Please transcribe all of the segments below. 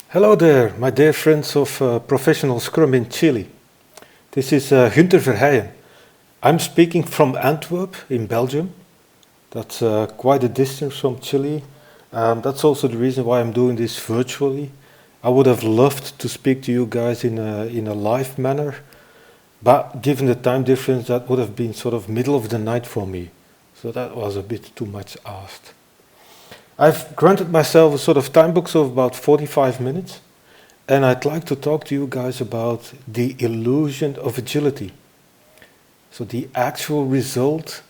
Hello there, my dear friends of professional Scrum in Chile. This is Gunther Verheyen. I'm speaking from Antwerp in Belgium. That's quite a distance from Chile. That's also the reason why I'm doing this virtually. I would have loved to speak to you guys in a live manner, but given the time difference, that would have been sort of middle of the night for me. So that was a bit too much asked. I've granted myself a sort of time box of about 45 minutes, and I'd like to talk to you guys about the illusion of agility. So the actual result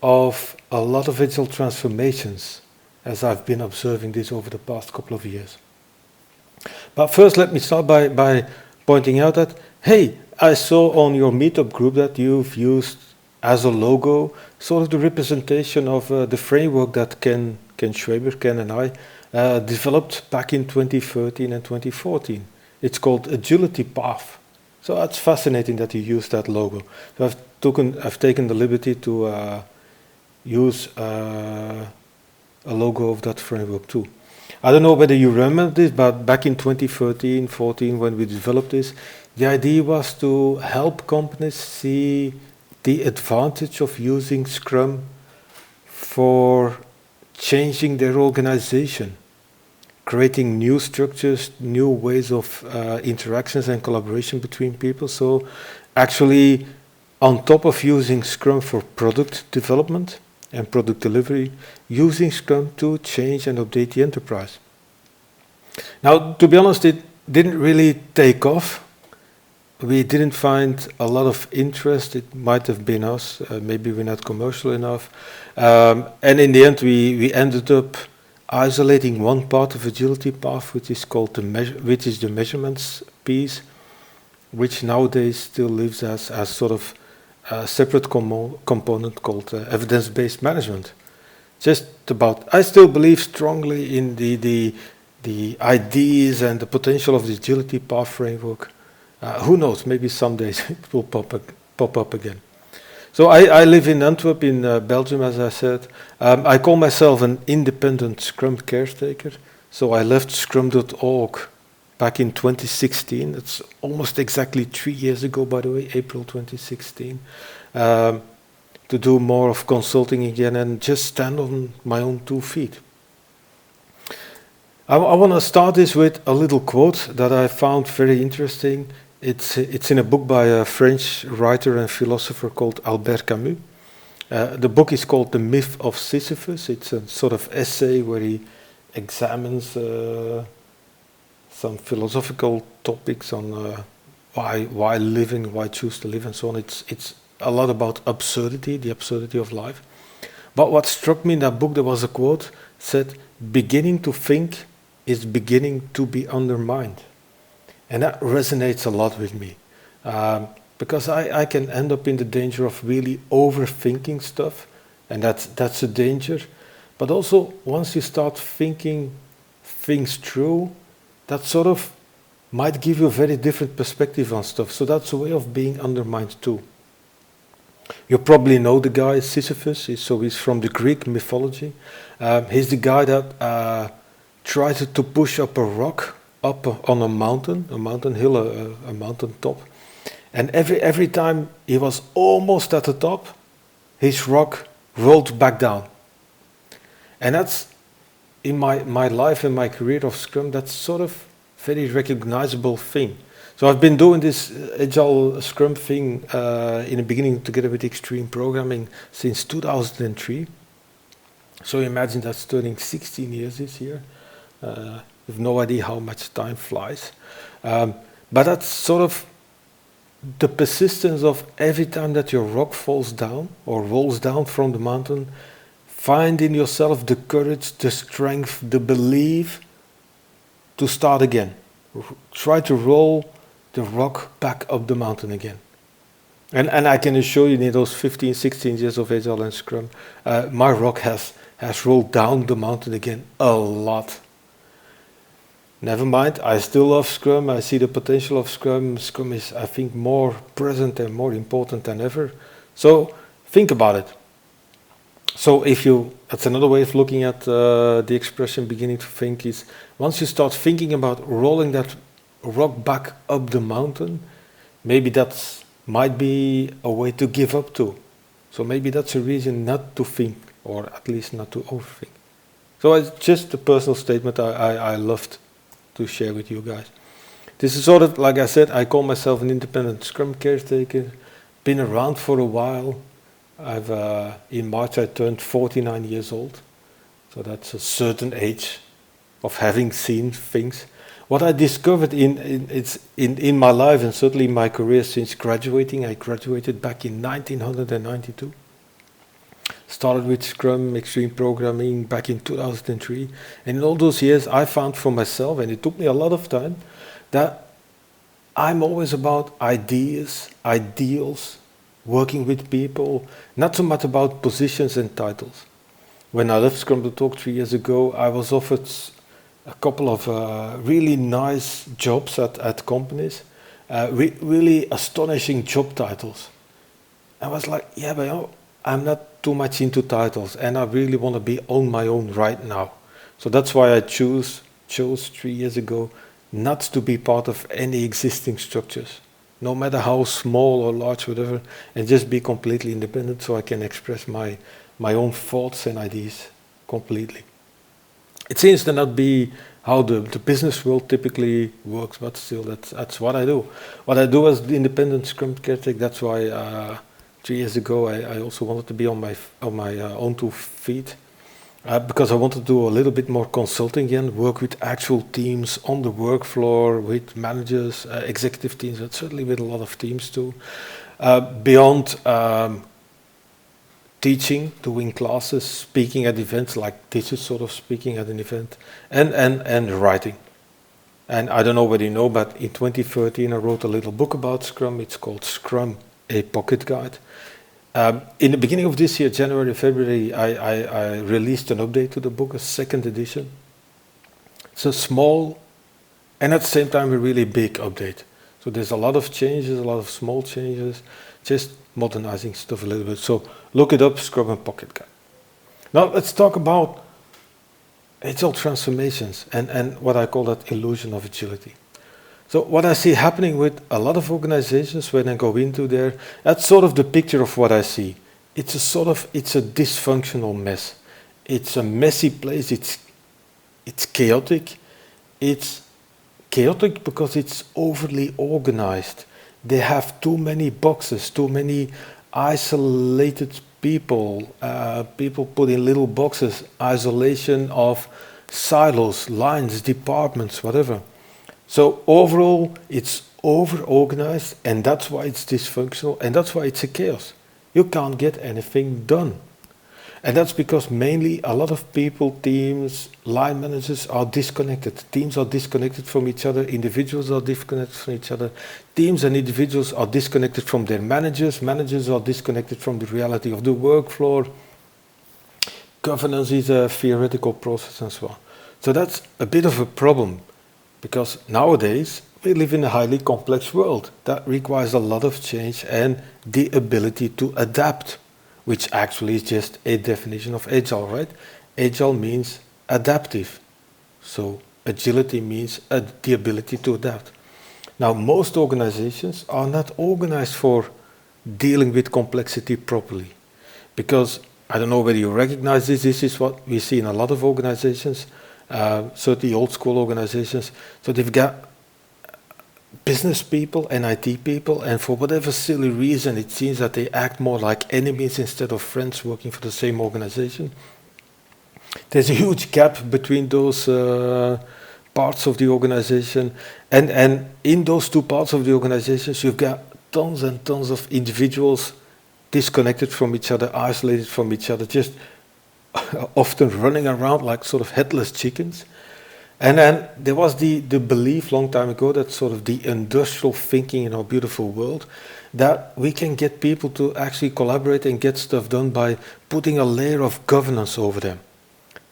of a lot of agile transformations, as I've been observing this over the past couple of years. But first, let me start by pointing out that, hey, I saw on your meetup group that you've used as a logo sort of the representation of the framework that Ken and I developed back in 2013 and 2014. It's called Agility Path. So that's fascinating that you use that logo. So I've taken the liberty to use a logo of that framework too. I don't know whether you remember this, but back in 2013, 14, when we developed this, the idea was to help companies see the advantage of using Scrum for changing their organization, creating new structures, new ways of interactions and collaboration between people. So actually, on top of using Scrum for product development and product delivery, using Scrum to change and update the enterprise. Now, to be honest, it didn't really take off. We didn't find a lot of interest. It might have been us. Maybe we're not commercial enough. And in the end, we ended up isolating one part of Agility Path, which is called the measurements piece, which nowadays still lives as sort of a separate component called evidence-based management. I still believe strongly in the ideas and the potential of the Agility Path framework. Who knows, maybe some days it will pop up again. So I live in Antwerp in Belgium, as I said. I call myself an independent Scrum caretaker. So I left Scrum.org back in 2016. It's almost exactly 3 years ago, by the way, April 2016, to do more of consulting again and just stand on my own 2 feet. I want to start this with a little quote that I found very interesting. It's in a book by a French writer and philosopher called Albert Camus. The book is called The Myth of Sisyphus. It's a sort of essay where he examines some philosophical topics on why living, why choose to live, and so on. It's a lot about absurdity, the absurdity of life. But what struck me in that book, there was a quote said, "Beginning to think is beginning to be undermined." And that resonates a lot with me, because I can end up in the danger of really overthinking stuff, and that's a danger. But also, once you start thinking things through, that sort of might give you a very different perspective on stuff. So that's a way of being undermined too. You probably know the guy Sisyphus, he's from the Greek mythology. He's the guy that tried to push up a rock up on a mountain hill, a mountain top. And every time he was almost at the top, his rock rolled back down. And that's, in my life and my career of Scrum, that's sort of very recognizable thing. So I've been doing this Agile Scrum thing in the beginning together with Extreme Programming since 2003. So imagine that's turning 16 years this year. You have no idea how much time flies. But that's sort of the persistence of every time that your rock falls down or rolls down from the mountain, find in yourself the courage, the strength, the belief to start again. Try to roll the rock back up the mountain again. And I can assure you, in those 15, 16 years of Agile and Scrum, my rock has rolled down the mountain again a lot. Never mind, I still love Scrum. I see the potential of Scrum. Scrum is, I think, more present and more important than ever. So think about it. So that's another way of looking at the expression beginning to think is once you start thinking about rolling that rock back up the mountain, maybe that might be a way to give up to. So maybe that's a reason not to think, or at least not to overthink. So it's just a personal statement I loved to share with you guys. This is sort of, like I said, I call myself an independent Scrum caretaker, been around for a while. In March I turned 49 years old, so that's a certain age of having seen things. What I discovered in my life, and certainly in my career since graduating, I graduated back in 1992. Started with Scrum, Extreme Programming back in 2003. And in all those years, I found for myself, and it took me a lot of time, that I'm always about ideas, ideals, working with people, not so much about positions and titles. When I left Scrum Talk 3 years ago, I was offered a couple of really nice jobs at companies, really astonishing job titles. I was like, yeah, but I'm not too much into titles, and I really want to be on my own right now. So that's why I chose 3 years ago not to be part of any existing structures, no matter how small or large, whatever, and just be completely independent so I can express my own thoughts and ideas completely. It seems to not be how the business world typically works, but still that's what I do. What I do as the independent Scrum caretaker, that's why 3 years ago I also wanted to be on my own 2 feet, because I wanted to do a little bit more consulting again, work with actual teams on the work floor, with managers, executive teams, but certainly with a lot of teams too. Beyond teaching, doing classes, speaking at events, like this is sort of speaking at an event, and writing. And I don't know whether you know, but in 2013 I wrote a little book about Scrum. It's called Scrum, a Pocket Guide. In the beginning of this year, January, February, I released an update to the book, a 2nd edition. It's a small, and at the same time a really big update. So there's a lot of changes, a lot of small changes, just modernizing stuff a little bit. So look it up, Scrum and Pocket Guide. Now let's talk about agile transformations and what I call that illusion of agility. So what I see happening with a lot of organizations when I go into there, that's sort of the picture of what I see. It's a dysfunctional mess. It's a messy place. It's chaotic. It's chaotic because it's overly organized. They have too many boxes, too many isolated people. People put in little boxes, isolation of silos, lines, departments, whatever. So overall, it's over-organized, and that's why it's dysfunctional, and that's why it's a chaos. You can't get anything done. And that's because mainly a lot of people, teams, line managers are disconnected. Teams are disconnected from each other, individuals are disconnected from each other, teams and individuals are disconnected from their managers, managers are disconnected from the reality of the work floor. Governance is a theoretical process and so on. So that's a bit of a problem. Because nowadays, we live in a highly complex world that requires a lot of change and the ability to adapt, which actually is just a definition of Agile, right? Agile means adaptive. So agility means the ability to adapt. Now, most organizations are not organized for dealing with complexity properly. Because, I don't know whether you recognize this is what we see in a lot of organizations, certainly old school organizations. So they've got business people and IT people, and for whatever silly reason, it seems that they act more like enemies instead of friends working for the same organization. There's a huge gap between those parts of the organization, and in those 2 parts of the organizations, you've got tons and tons of individuals disconnected from each other, isolated from each other, just often running around like sort of headless chickens. And then there was the belief long time ago that sort of the industrial thinking in our beautiful world, that we can get people to actually collaborate and get stuff done by putting a layer of governance over them.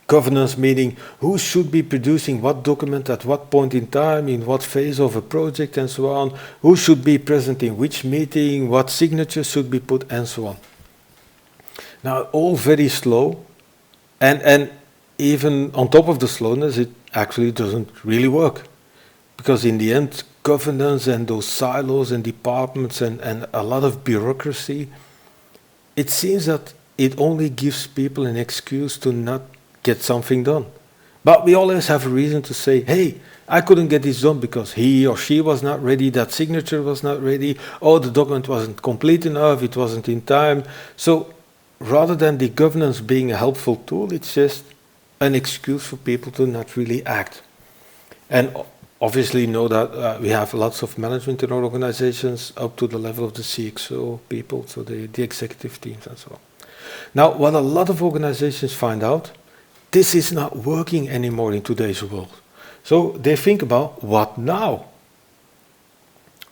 Governance meaning who should be producing what document at what point in time, in what phase of a project and so on, who should be present in which meeting, what signatures should be put and so on. Now all very slow. And even on top of the slowness, actually doesn't really work. Because in the end, governance and those silos and departments and a lot of bureaucracy, it seems that it only gives people an excuse to not get something done. But we always have a reason to say, hey, I couldn't get this done because he or she was not ready, that signature was not ready, or the document wasn't complete enough, it wasn't in time. So rather than the governance being a helpful tool, it's just an excuse for people to not really act. And obviously know that we have lots of management in our organizations up to the level of the CXO people, so the executive teams and so on. Now, what a lot of organizations find out, this is not working anymore in today's world. So they think about, what now?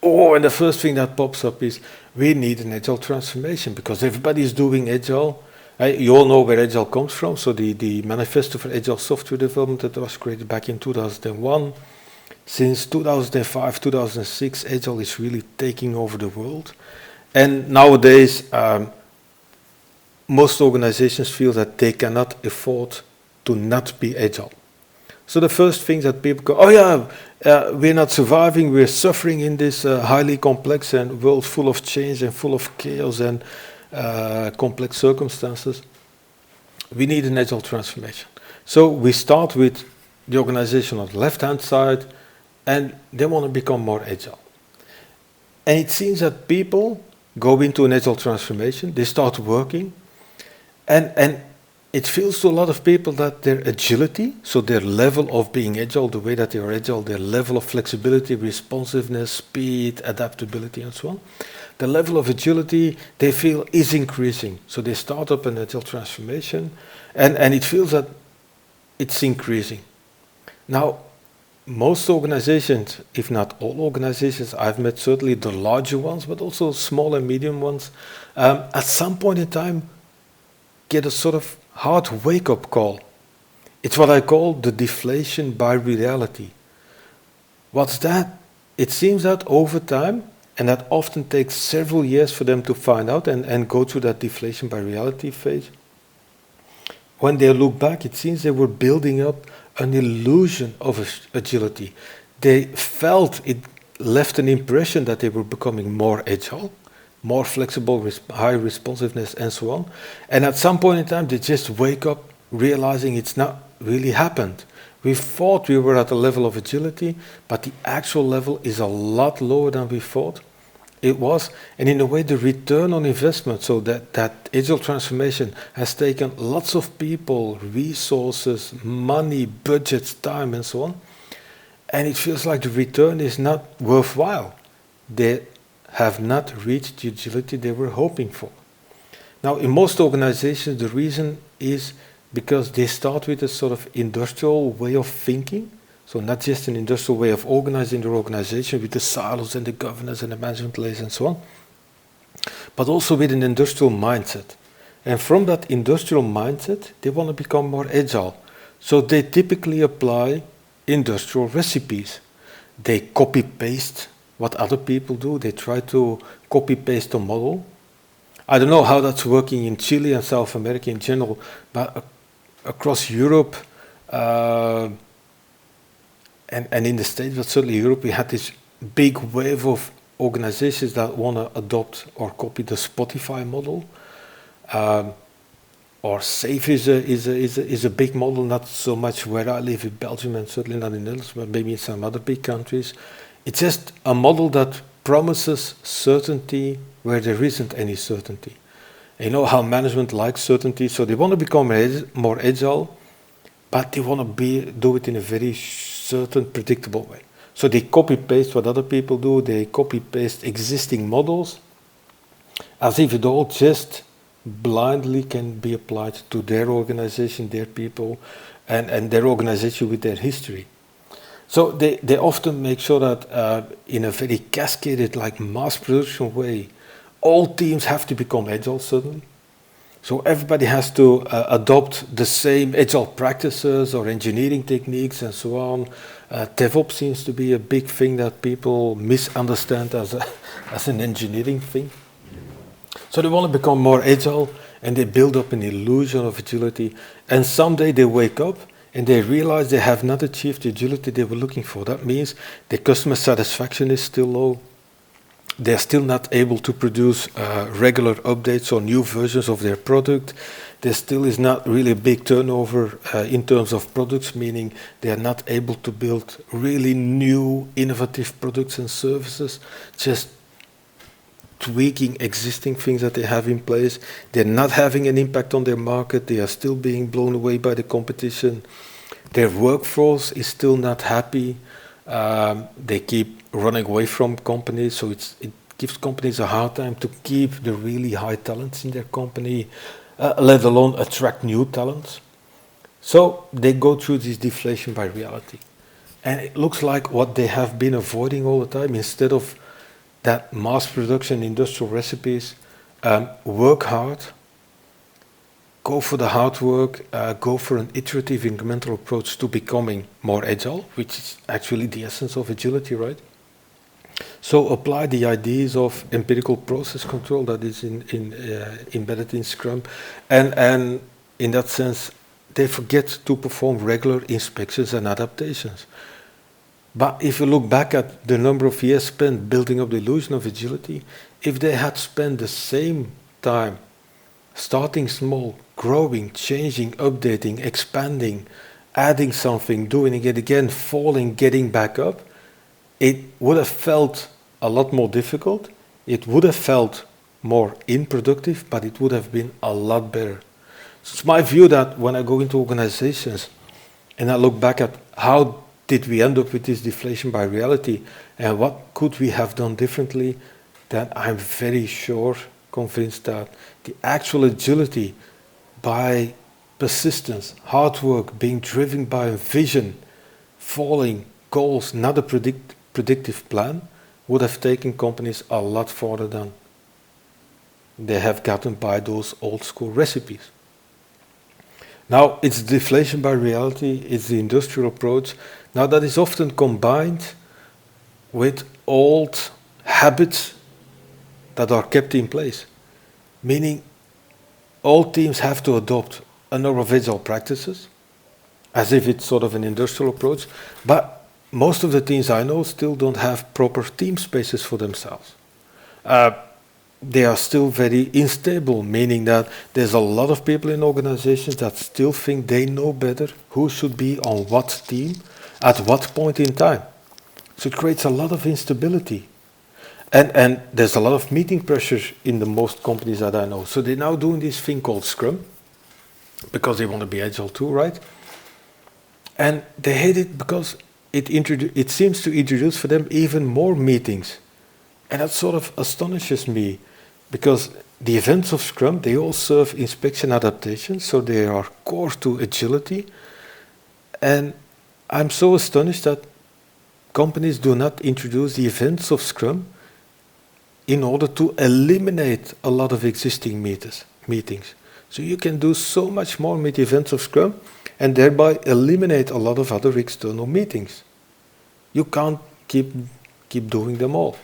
Oh, and the first thing that pops up is, we need an Agile transformation because everybody is doing Agile. You all know where Agile comes from, so the Manifesto for Agile Software Development that was created back in 2001. Since 2005, 2006, Agile is really taking over the world. And nowadays, most organizations feel that they cannot afford to not be Agile. So the first thing that people go, oh yeah, we're not surviving, we're suffering in this highly complex and world full of change and full of chaos and complex circumstances. We need an Agile transformation. So we start with the organization on the left-hand side, and they want to become more Agile. And it seems that people go into an Agile transformation, they start working, and it feels to a lot of people that their agility, so their level of being Agile, the way that they are Agile, their level of flexibility, responsiveness, speed, adaptability, and so on, the level of agility they feel is increasing. So they start up an Agile transformation, and it feels that it's increasing. Now, most organizations, if not all organizations, I've met certainly the larger ones, but also small and medium ones, at some point in time get a sort of hard wake-up call. It's what I call the deflation by reality. What's that? It seems that over time, and that often takes several years for them to find out and go through that deflation by reality phase, when they look back, it seems they were building up an illusion of agility. They felt it left an impression that they were becoming more agile, more flexible, high responsiveness, and so on. And at some point in time, they just wake up realizing it's not really happened. We thought we were at a level of agility, but the actual level is a lot lower than we thought it was. And in a way, the return on investment, so that Agile transformation has taken lots of people, resources, money, budgets, time, and so on. And it feels like the return is not worthwhile. They have not reached the agility they were hoping for. Now, in most organizations, the reason is because they start with a sort of industrial way of thinking. So not just an industrial way of organizing their organization with the silos and the governance and the management layers and so on, but also with an industrial mindset. And from that industrial mindset, they want to become more agile. So they typically apply industrial recipes. They copy-paste what other people do. They try to copy-paste a model. I don't know how that's working in Chile and South America in general, but across Europe, and in the States, but certainly Europe, we had this big wave of organizations that want to adopt or copy the Spotify model. Or SAFe is a big model, not so much where I live in Belgium and certainly not in the Netherlands, but maybe in some other big countries. It's just a model that promises certainty where there isn't any certainty. And you know how management likes certainty, so they want to become more agile, but they want to do it in a very certain, predictable way. So they copy-paste what other people do, they copy-paste existing models, as if it all just blindly can be applied to their organization, their people, and their organization with their history. So they often make sure that in a very cascaded, like mass production way, all teams have to become agile suddenly. So everybody has to adopt the same agile practices or engineering techniques and so on. DevOps seems to be a big thing that people misunderstand as an engineering thing. So they want to become more agile, and they build up an illusion of agility. And someday they wake up and they realize they have not achieved the agility they were looking for. That means their customer satisfaction is still low. They're still not able to produce regular updates or new versions of their product. There still is not really a big turnover in terms of products, meaning they are not able to build really new, innovative products and services, just tweaking existing things that they have in place. They're not having an impact on their market. They are still being blown away by the competition. Their workforce is still not happy. They keep running away from companies, so it gives companies a hard time to keep the really high talents in their company, let alone attract new talents. So they go through this deflation by reality. And it looks like what they have been avoiding all the time, instead of that mass production industrial recipes, work hard, go for the hard work, go for an iterative incremental approach to becoming more agile, which is actually the essence of agility, right? So apply the ideas of empirical process control that is embedded in Scrum, and in that sense, they forget to perform regular inspections and adaptations. But if you look back at the number of years spent building up the illusion of agility, if they had spent the same time starting small, growing, changing, updating, expanding, adding something, doing it again, falling, getting back up, it would have felt a lot more difficult. It would have felt more unproductive, but it would have been a lot better. So it's my view that when I go into organizations and I look back at how did we end up with this deflation by reality and what could we have done differently, then I'm very sure, convinced that the actual agility by persistence, hard work, being driven by a vision, following goals, not a predictive plan, would have taken companies a lot further than they have gotten by those old school recipes. Now, it's deflation by reality, it's the industrial approach. Now, that is often combined with old habits that are kept in place, meaning all teams have to adopt a number of agile practices, as if it's sort of an industrial approach, but most of the teams I know still don't have proper team spaces for themselves. They are still very unstable, meaning that there's a lot of people in organizations that still think they know better who should be on what team at what point in time. So it creates a lot of instability. And there's a lot of meeting pressure in the most companies that I know. So they're now doing this thing called Scrum, because they want to be agile too, right? And they hate it because it seems to introduce for them even more meetings. And that sort of astonishes me, because the events of Scrum, they all serve inspection adaptation, so they are core to agility. And I'm so astonished that companies do not introduce the events of Scrum in order to eliminate a lot of existing meetings. So you can do so much more with the events of Scrum and thereby eliminate a lot of other external meetings. You can't keep doing them all.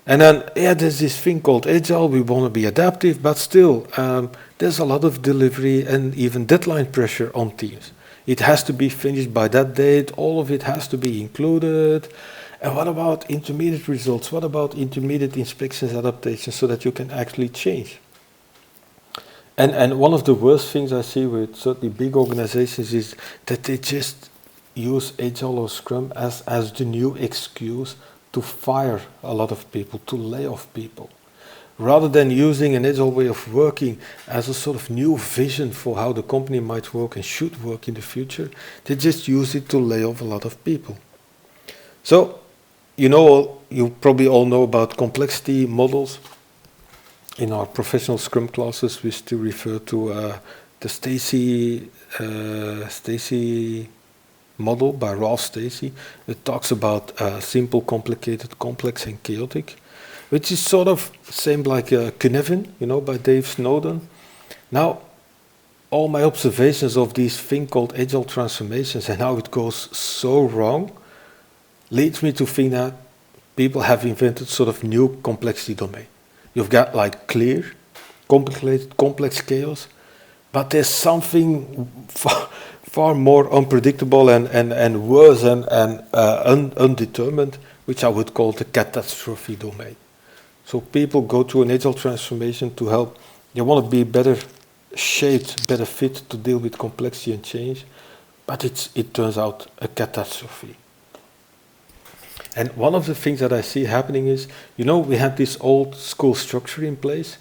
And then, there's this thing called Agile. We want to be adaptive, but still, there's a lot of delivery and even deadline pressure on teams. It has to be finished by that date. All of it has to be included. And what about intermediate results? What about intermediate inspections, adaptations, so that you can actually change? And one of the worst things I see with certainly big organizations is that they just use Agile or Scrum as the new excuse to fire a lot of people, to lay off people. Rather than using an Agile way of working as a sort of new vision for how the company might work and should work in the future, they just use it to lay off a lot of people. So, you probably all know about complexity models. In our professional Scrum classes, we still refer to the Stacy model by Ralph Stacey. It talks about simple, complicated, complex, and chaotic, which is sort of same like Cynefin, by Dave Snowden. Now, all my observations of these thing called agile transformations and how it goes so wrong leads me to think that people have invented sort of new complexity domain. You've got like clear, complicated, complex chaos, but there's something far more unpredictable and worse and undetermined, which I would call the catastrophe domain. So people go through an agile transformation to help. They want to be better shaped, better fit to deal with complexity and change, but it turns out a catastrophe. And one of the things that I see happening is, we had this old school structure in place.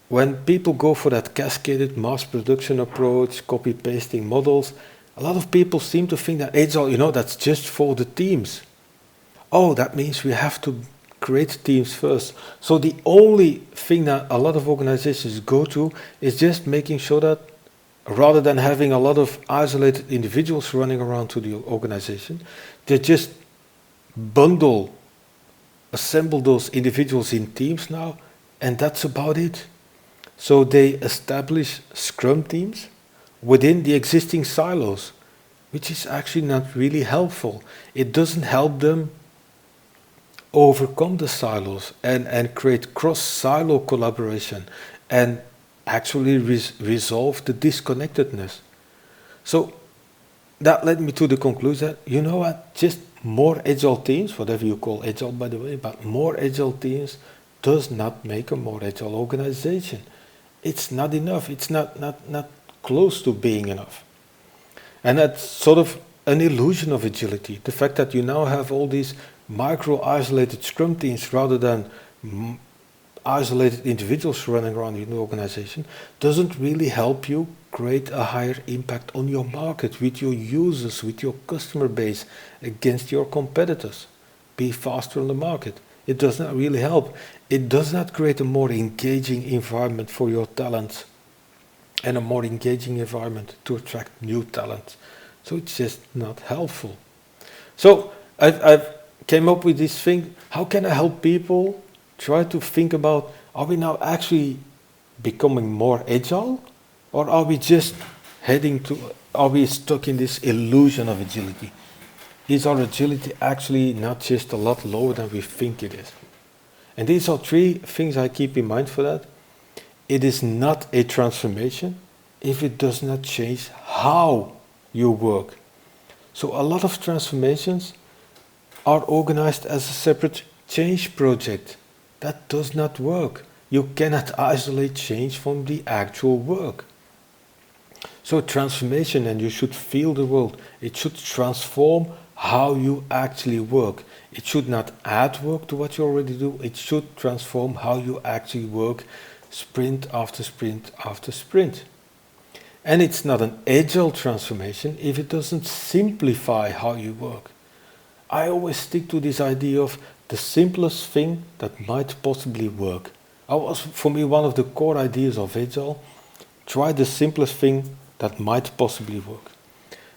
When people go for that cascaded mass production approach, copy-pasting models, a lot of people seem to think that Agile, that's just for the teams. Oh, that means we have to create teams first. So the only thing that a lot of organizations go to is just making sure that rather than having a lot of isolated individuals running around to the organization, they just assemble those individuals in teams now, and that's about it. So they establish Scrum teams within the existing silos, which is actually not really helpful. It doesn't help them overcome the silos and create cross-silo collaboration and actually resolve the disconnectedness. So that led me to the conclusion that, just more agile teams, whatever you call agile by the way, but more agile teams does not make a more agile organization. It's not enough. It's not close to being enough. And that's sort of an illusion of agility. The fact that you now have all these micro-isolated Scrum teams rather than isolated individuals running around in the organization doesn't really help you create a higher impact on your market, with your users, with your customer base, against your competitors. Be faster on the market. It does not really help. It does not create a more engaging environment for your talents and a more engaging environment to attract new talent. So it's just not helpful. So I've came up with this thing, how can I help people try to think about, are we now actually becoming more agile? Or are we just are we stuck in this illusion of agility? Is our agility actually not just a lot lower than we think it is? And these are three things I keep in mind for that. It is not a transformation if it does not change how you work. So a lot of transformations are organized as a separate change project. That does not work. You cannot isolate change from the actual work. So transformation, and you should feel the world, it should transform how you actually work. It should not add work to what you already do. It should transform how you actually work, sprint after sprint after sprint. And it's not an agile transformation if it doesn't simplify how you work. I always stick to this idea of the simplest thing that might possibly work. For me, one of the core ideas of Agile, try the simplest thing that might possibly work.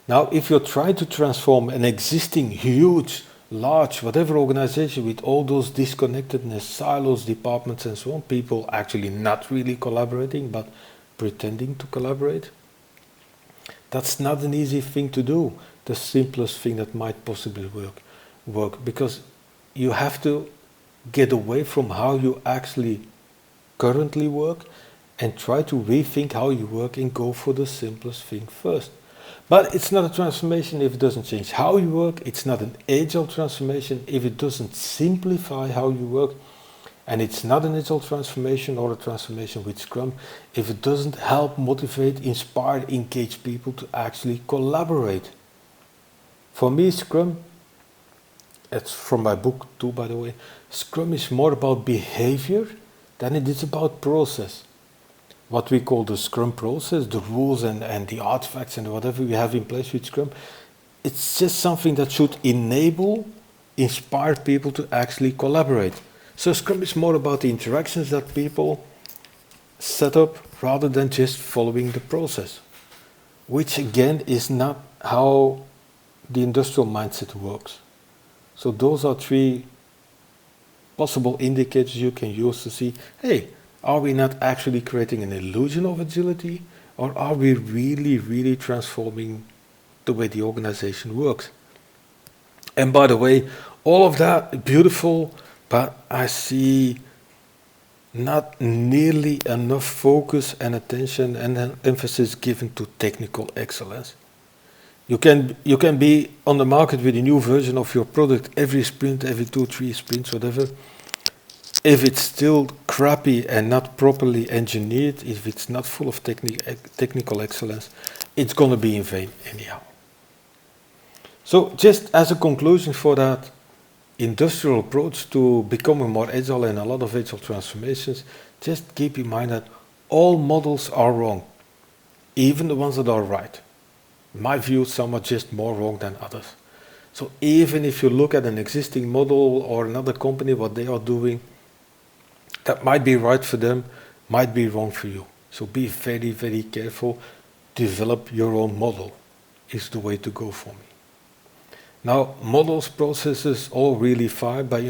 Now, if you're trying to transform an existing huge, large, whatever organization with all those disconnectedness, silos, departments and so on, people actually not really collaborating but pretending to collaborate, that's not an easy thing to do, the simplest thing that might possibly work, because you have to get away from how you actually currently work and try to rethink how you work and go for the simplest thing first. But it's not a transformation if it doesn't change how you work. It's not an agile transformation if it doesn't simplify how you work. And it's not an agile transformation or a transformation with Scrum if it doesn't help motivate, inspire, engage people to actually collaborate. For me, Scrum, it's from my book too, by the way, Scrum is more about behavior than it is about process. What we call the Scrum process, the rules and the artifacts and whatever we have in place with Scrum, it's just something that should inspire people to actually collaborate. So Scrum is more about the interactions that people set up rather than just following the process, which again is not how the industrial mindset works. So those are three possible indicators you can use to see, hey, are we not actually creating an illusion of agility, or are we really, really transforming the way the organization works? And by the way, all of that, beautiful, but I see not nearly enough focus and attention and emphasis given to technical excellence. You can be on the market with a new version of your product every sprint, every 2, 3 sprints, whatever. If it's still crappy and not properly engineered, if it's not full of technical excellence, it's going to be in vain anyhow. So just as a conclusion for that industrial approach to becoming more agile and a lot of agile transformations, just keep in mind that all models are wrong, even the ones that are right. In my view, some are just more wrong than others. So even if you look at an existing model or another company, what they are doing, that might be right for them, might be wrong for you. So be very, very careful. Develop your own model is the way to go for me. Now, models, processes, all really fine, but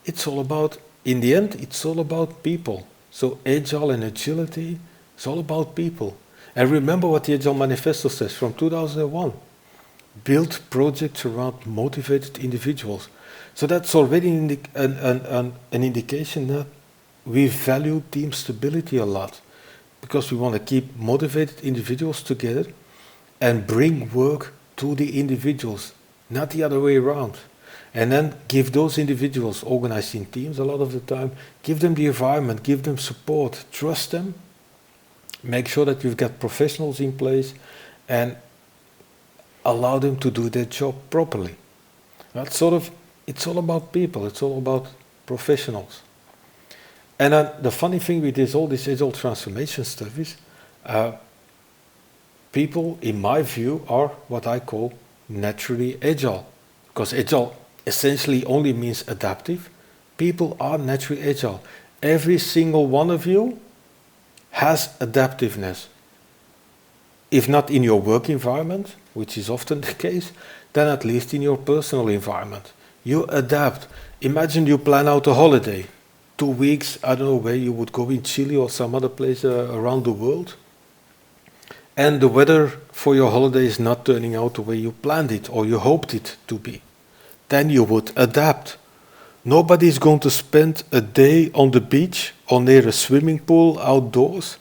it's all about, in the end, it's all about people. So Agile and agility, it's all about people. And remember what the Agile Manifesto says from 2001. Build projects around motivated individuals. So that's already an indication that we value team stability a lot, because we want to keep motivated individuals together and bring work to the individuals, not the other way around. And then give those individuals, organized in teams a lot of the time, give them the environment, give them support, trust them, make sure that you've got professionals in place, and allow them to do their job properly. It's all about people, it's all about professionals. And the funny thing with all this agile transformation stuff is, people, in my view, are what I call naturally agile. Because agile essentially only means adaptive. People are naturally agile. Every single one of you has adaptiveness. If not in your work environment, which is often the case, then at least in your personal environment. You adapt. Imagine you plan out a holiday. 2 weeks, I don't know where you would go, in Chile or some other place around the world. And the weather for your holiday is not turning out the way you planned it or you hoped it to be. Then you would adapt. Nobody is going to spend a day on the beach or near a swimming pool outdoors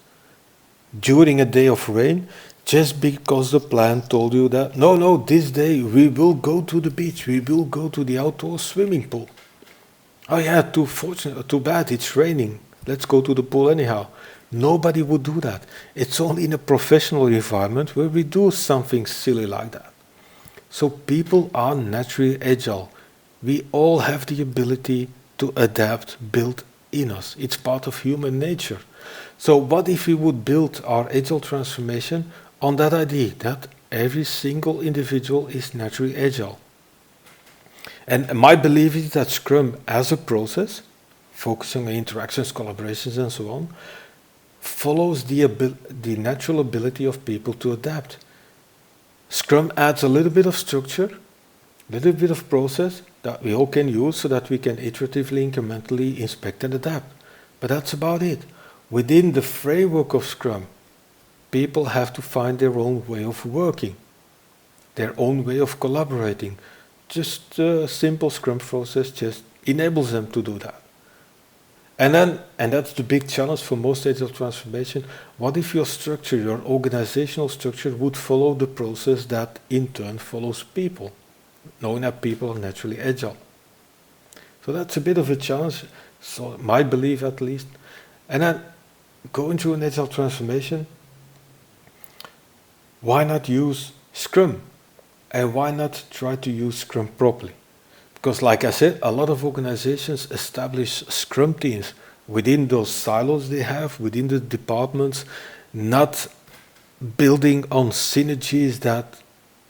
during a day of rain just because the plan told you that, no, this day we will go to the beach, we will go to the outdoor swimming pool. Oh yeah, too bad, it's raining. Let's go to the pool anyhow. Nobody would do that. It's only in a professional environment where we do something silly like that. So people are naturally agile. We all have the ability to adapt built in us. It's part of human nature. So what if we would build our agile transformation on that idea that every single individual is naturally agile? And my belief is that Scrum as a process, focusing on interactions, collaborations and so on, follows the natural ability of people to adapt. Scrum adds a little bit of structure, a little bit of process that we all can use so that we can iteratively, incrementally inspect and adapt. But that's about it. Within the framework of Scrum, people have to find their own way of working, their own way of collaborating. Just a simple Scrum process just enables them to do that. And that's the big challenge for most agile transformation. What if your structure, your organizational structure, would follow the process that in turn follows people, knowing that people are naturally agile? So that's a bit of a challenge, so my belief at least. And then going through an agile transformation, why not use Scrum? And why not try to use Scrum properly? Because like I said, a lot of organizations establish Scrum teams within those silos they have, within the departments, not building on synergies that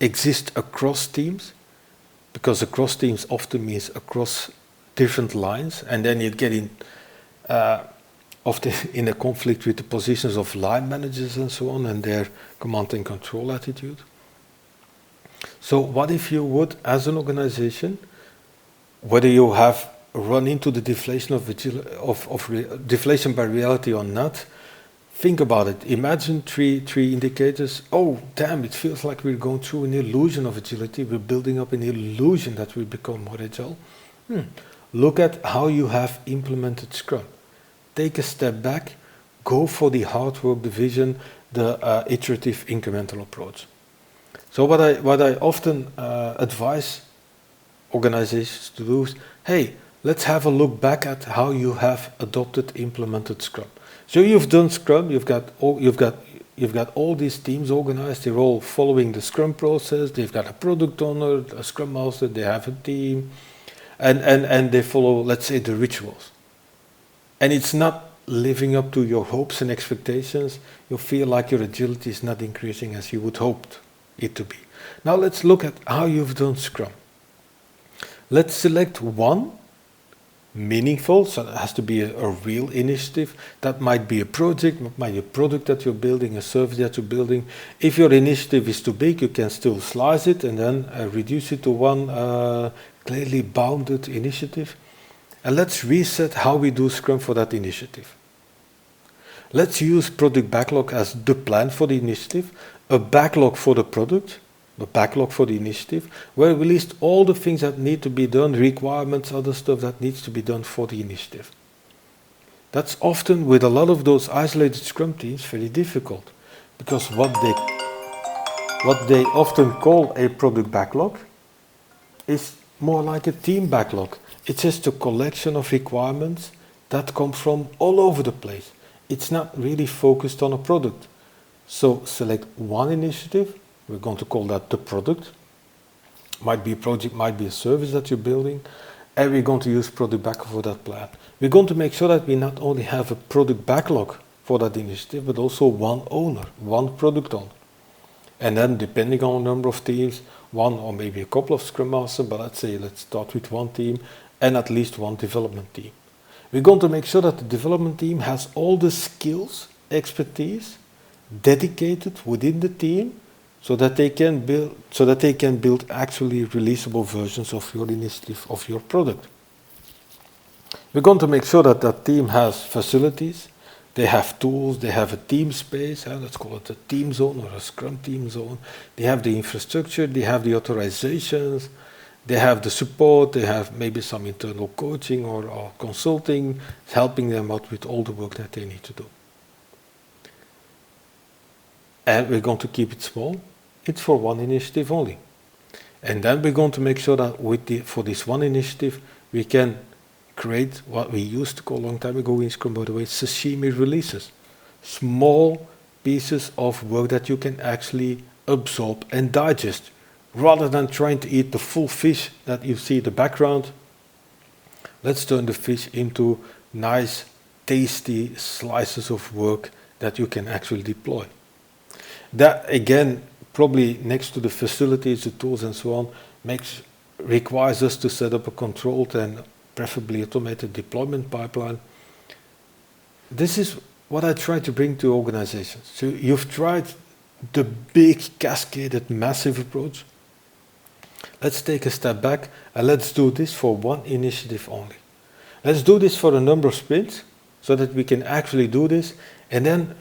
exist across teams, because across teams often means across different lines, and then you get in often in a conflict with the positions of line managers and so on, and their command and control attitude. So what if you would, as an organization, whether you have run into the deflation deflation by reality or not, think about it. Imagine three indicators. Oh, damn, it feels like we're going through an illusion of agility. We're building up an illusion that we become more agile. Look at how you have implemented Scrum. Take a step back, go for the hard work division, the iterative incremental approach. So what I often advise organizations to do is, hey, let's have a look back at how you have adopted, implemented Scrum. So you've done Scrum, you've got all these teams organized, they're all following the Scrum process, they've got a product owner, a Scrum master, they have a team, and they follow, let's say, the rituals. And it's not living up to your hopes and expectations, you feel like your agility is not increasing as you would hope it to be. Now let's look at how you've done Scrum. Let's select one meaningful, so it has to be a real initiative. That might be a project, might be a product that you're building, a service that you're building. If your initiative is too big, you can still slice it and then reduce it to one clearly bounded initiative. And let's reset how we do Scrum for that initiative. Let's use product backlog as the plan for the initiative, a backlog for the product, the backlog for the initiative, where we list all the things that need to be done, requirements, other stuff that needs to be done for the initiative. That's often, with a lot of those isolated Scrum teams, very difficult, because what they often call a product backlog is more like a team backlog. It's just a collection of requirements that come from all over the place. It's not really focused on a product. So select one initiative. We're going to call that the product. Might be a project, might be a service that you're building. And we're going to use product backlog for that plan. We're going to make sure that we not only have a product backlog for that initiative, but also one owner, one product owner. And then depending on the number of teams, one or maybe a couple of Scrum Masters, but let's start with one team and at least one development team. We're going to make sure that the development team has all the skills, expertise dedicated within the team so that they can build actually releasable versions of your initiative, of your product. We're going to make sure that that team has facilities, they have tools, they have a team space, let's call it a team zone or a Scrum team zone. They have the infrastructure, they have the authorizations, they have the support, they have maybe some internal coaching or consulting, helping them out with all the work that they need to do. And we're going to keep it small. It's for one initiative only. And then we're going to make sure that for this one initiative, we can create what we used to call a long time ago in Scrum, by the way, sashimi releases. Small pieces of work that you can actually absorb and digest. Rather than trying to eat the full fish that you see in the background, let's turn the fish into nice, tasty slices of work that you can actually deploy. That, again, probably next to the facilities, the tools and so on, requires us to set up a controlled and preferably automated deployment pipeline. This is what I try to bring to organizations. So you've tried the big, cascaded, massive approach. Let's take a step back and let's do this for one initiative only. Let's do this for a number of sprints so that we can actually do this and then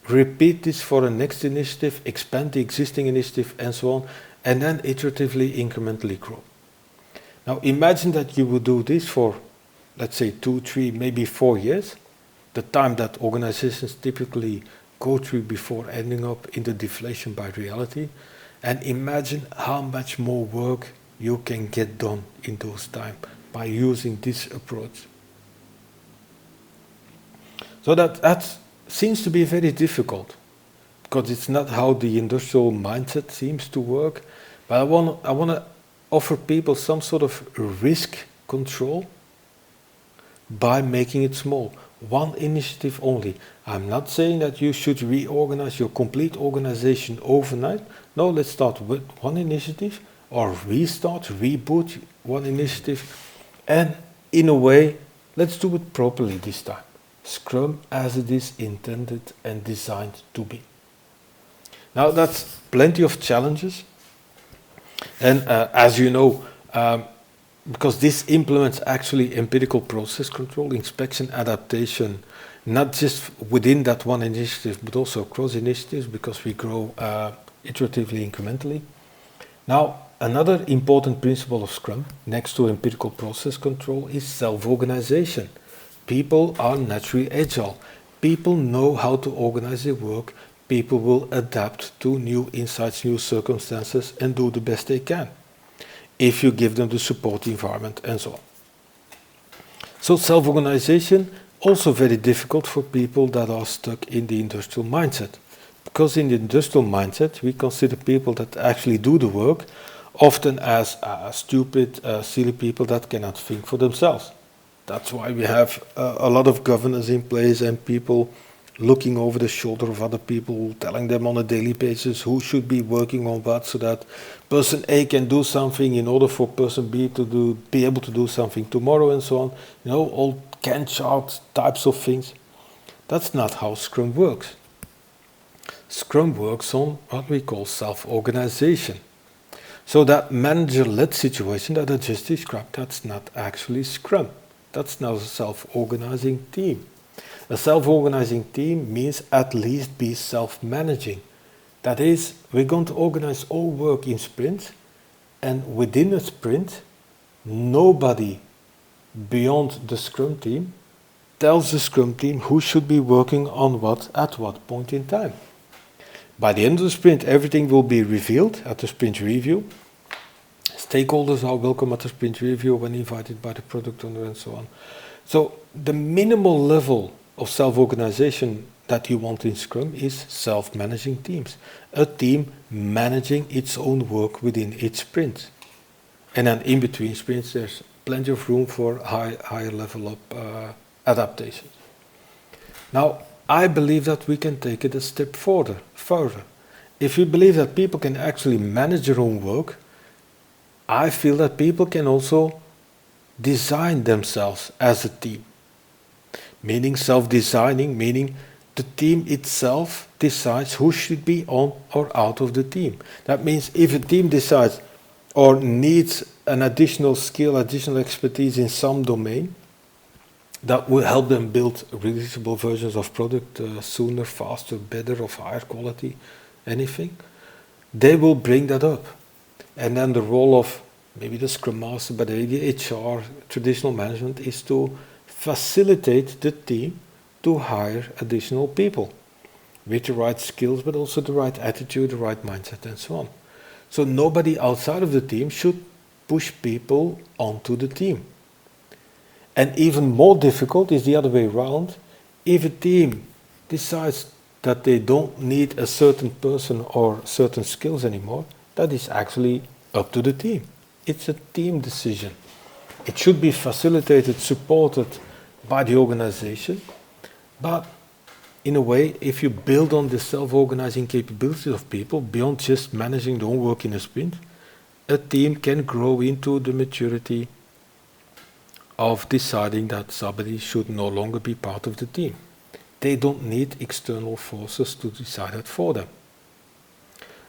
repeat this for a next initiative, expand the existing initiative and so on, and then iteratively, incrementally grow. Now imagine that you would do this for, let's say, 2, 3, maybe 4 years, the time that organizations typically go through before ending up in the deflation by reality, and imagine how much more work you can get done in those time by using this approach. So that seems to be very difficult, because it's not how the industrial mindset seems to work, but I want to offer people some sort of risk control by making it small. One initiative only. I'm not saying that you should reorganize your complete organization overnight. No, let's start with one initiative or reboot one initiative. And in a way, let's do it properly this time. Scrum as it is intended and designed to be. Now that's plenty of challenges. And as you know, because this implements actually empirical process control, inspection, adaptation, not just within that one initiative, but also across initiatives, because we grow iteratively, incrementally. Now, another important principle of Scrum, next to empirical process control, is self-organization. People are naturally agile. People know how to organize their work. People will adapt to new insights, new circumstances, and do the best they can if you give them the support environment and so on. So self-organization, also very difficult for people that are stuck in the industrial mindset. Because in the industrial mindset, we consider people that actually do the work often as stupid, silly people that cannot think for themselves. That's why we have a lot of governance in place and people looking over the shoulder of other people, telling them on a daily basis who should be working on what, so that person A can do something in order for person B to be able to do something tomorrow and so on. You know, all Gantt chart types of things. That's not how Scrum works. Scrum works on what we call self-organization. So that manager-led situation that I just described, that's not actually Scrum. That's now a self-organizing team. A self-organizing team means at least be self-managing. That is, we're going to organize all work in sprints, and within a sprint, nobody beyond the Scrum team tells the Scrum team who should be working on what at what point in time. By the end of the sprint, everything will be revealed at the sprint review. Stakeholders are welcome at the sprint review when invited by the product owner and so on. So the minimal level of self-organization that you want in Scrum is self-managing teams. A team managing its own work within its sprint. And then in between sprints, there's plenty of room for higher level up adaptations. Now, I believe that we can take it a step further. If we believe that people can actually manage their own work, I feel that people can also design themselves as a team. Meaning self-designing, meaning the team itself decides who should be on or out of the team. That means if a team decides or needs an additional skill, additional expertise in some domain, that will help them build releasable versions of product sooner, faster, better, of higher quality, anything, they will bring that up. And then the role of maybe the Scrum Master, but the HR, traditional management, is to facilitate the team to hire additional people with the right skills, but also the right attitude, the right mindset, and so on. So nobody outside of the team should push people onto the team. And even more difficult is the other way around. If a team decides that they don't need a certain person or certain skills anymore, that is actually up to the team. It's a team decision. It should be facilitated, supported by the organization, but in a way, if you build on the self-organizing capabilities of people, beyond just managing their own work in a sprint, a team can grow into the maturity of deciding that somebody should no longer be part of the team. They don't need external forces to decide that for them.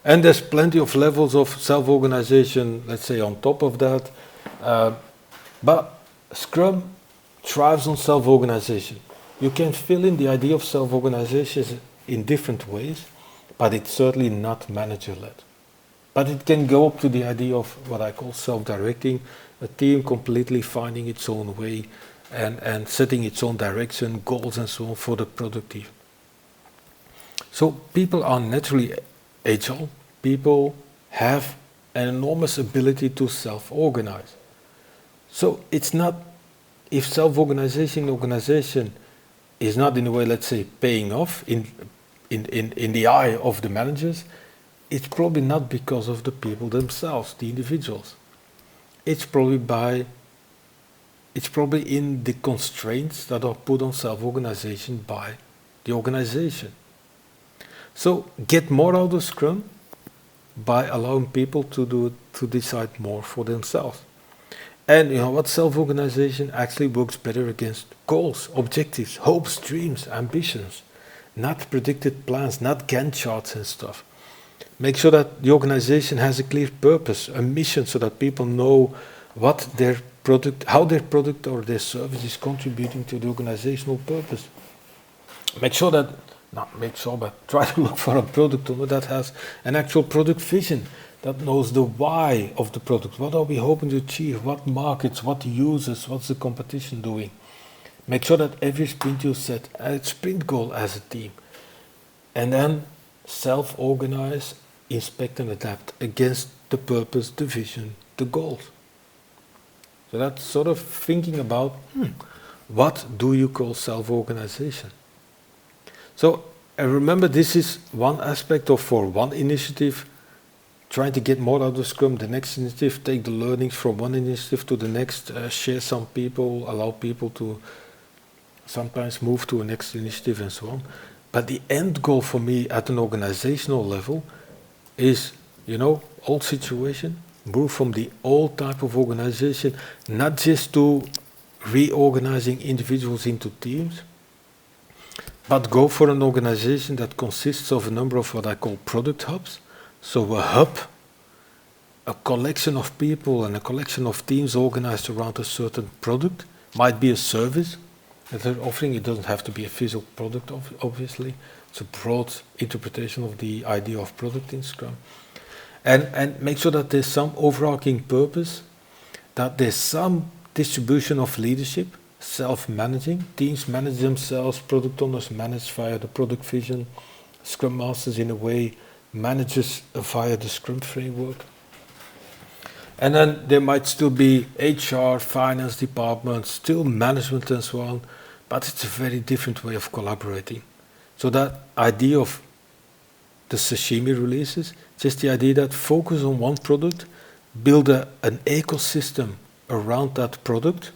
And there's plenty of levels of self-organization, let's say, on top of that. But Scrum thrives on self-organization. You can fill in the idea of self-organization in different ways, but it's certainly not manager-led. But it can go up to the idea of what I call self-directing, a team completely finding its own way and setting its own direction, goals and so on for the product team. So people are naturally agile. People have an enormous ability to self-organize. So it's not, if self-organization in organization is not in a way, let's say, paying off in the eye of the managers, it's probably not because of the people themselves, the individuals. It's probably in the constraints that are put on self-organization by the organization. So get more out of Scrum by allowing people to decide more for themselves. And you know what, self-organization actually works better against goals, objectives, hopes, dreams, ambitions, not predicted plans, not Gantt charts and stuff. Make sure that the organization has a clear purpose, a mission, so that people know what their product, how their product or their service is contributing to the organizational purpose. Make sure that, not make sure, but try to look for a product owner that has an actual product vision, that knows the why of the product. What are we hoping to achieve? What markets, what users, what's the competition doing? Make sure that every sprint you set a sprint goal as a team. And then self-organize, inspect and adapt against the purpose, the vision, the goals. So that's sort of thinking about what do you call self-organization? So remember, this is one aspect of for one initiative, trying to get more out of Scrum, the next initiative, take the learnings from one initiative to the next, share some people, allow people to sometimes move to a next initiative and so on. But the end goal for me at an organizational level is, old situation, move from the old type of organization, not just to reorganizing individuals into teams, but go for an organization that consists of a number of what I call product hubs. So a hub, a collection of people and a collection of teams organized around a certain product, might be a service that they're offering. It doesn't have to be a physical product, obviously. It's a broad interpretation of the idea of product in Scrum. And make sure that there's some overarching purpose, that there's some distribution of leadership, self-managing. Teams manage themselves, product owners manage via the product vision, Scrum Masters in a way manages via the Scrum framework. And then there might still be HR, finance department, still management and so on, but it's a very different way of collaborating. So that idea of the sashimi releases, just the idea that focus on one product, build an ecosystem around that product,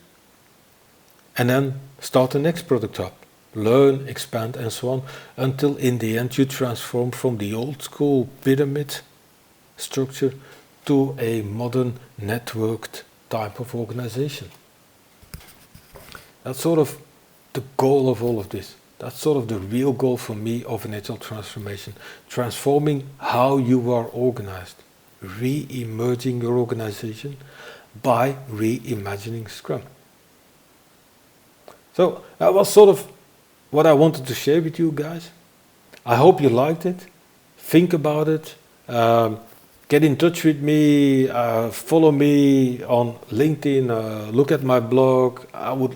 and then start the next product up. Learn, expand, and so on, until in the end you transform from the old school pyramid structure to a modern networked type of organization. That's sort of the goal of all of this. That's sort of the real goal for me of an agile transformation. Transforming how you are organized. Re-emerging your organization by reimagining Scrum. So that was sort of what I wanted to share with you guys. I hope you liked it. Think about it. Get in touch with me. Follow me on LinkedIn. Look at my blog. I would,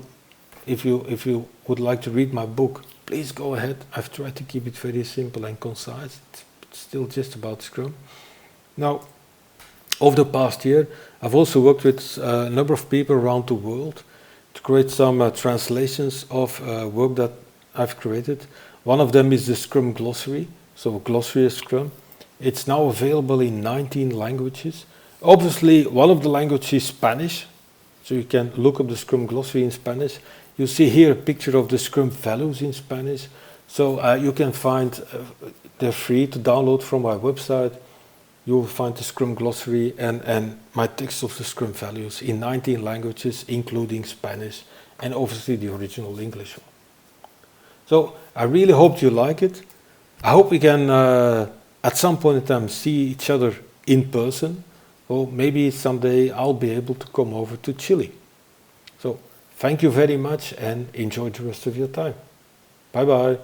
if you would like to read my book, please go ahead. I've tried to keep it very simple and concise. It's still just about Scrum. Now, over the past year, I've also worked with a number of people around the world to create some translations of work that I've created. One of them is the Scrum Glossary, so a glossary of Scrum. It's now available in 19 languages. Obviously, one of the languages is Spanish, so you can look up the Scrum Glossary in Spanish. You see here a picture of the Scrum values in Spanish, so you can find, they're free to download from my website. You will find the Scrum Glossary and my text of the Scrum values in 19 languages, including Spanish, and obviously the original English one. So I really hope you like it. I hope we can, at some point in time, see each other in person, or maybe someday I'll be able to come over to Chile. So thank you very much and enjoy the rest of your time. Bye-bye.